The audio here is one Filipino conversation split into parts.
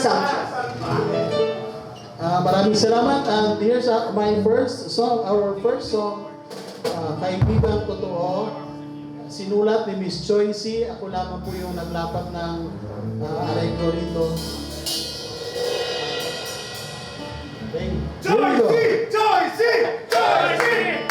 soundtrack. Maraming salamat. And here's my first song, our first song, Kaibigan Totoo. Sinulat ni Miss Choicy. Ako lamang po yung naglapat ng arreglo rito. Okay. Here we go. Joycey! Joycey! Joycey!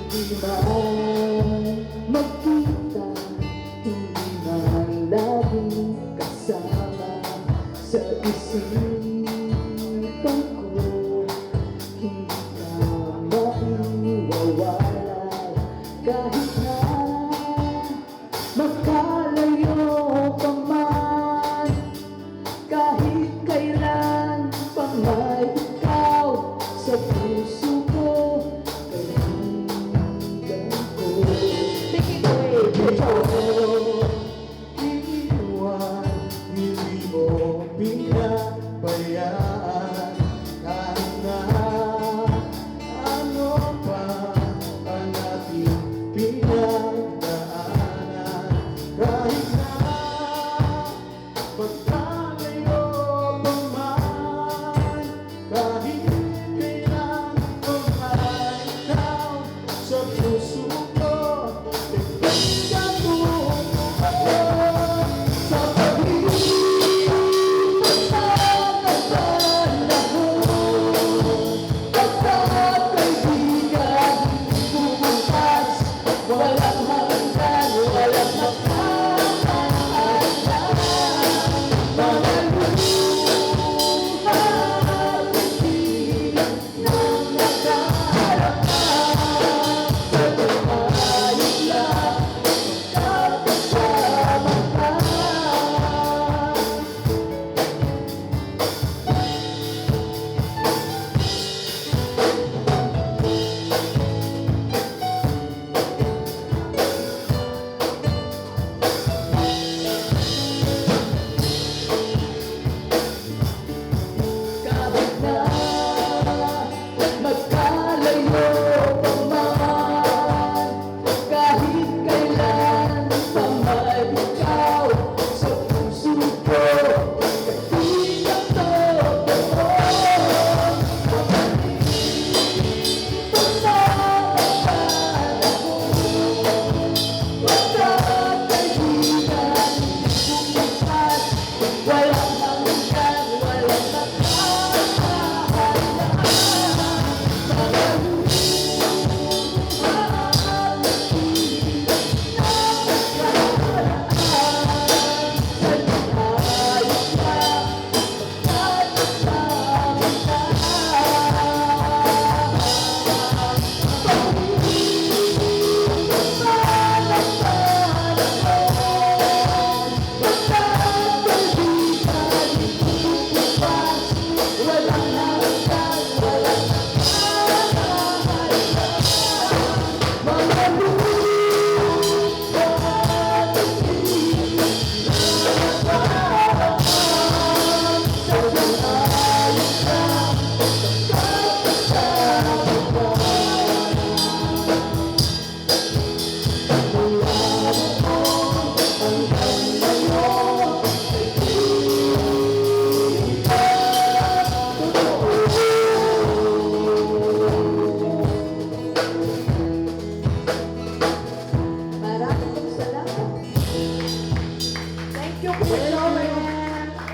Hindi man magkita, hindi man laging kasama sa isipan ko. Hindi ka maiwawala kahit na makalayo pa man. Kahit kailan pa may ikaw sa puso ko. Hindi mo pinabayaan kahit na ano pa ang ating pinagdaanan. Kahit na magkalayo pa man, kahit kailan pa may ikaw sa puso ko. Tingnan mo ako sa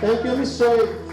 Thank you, Miss Joy.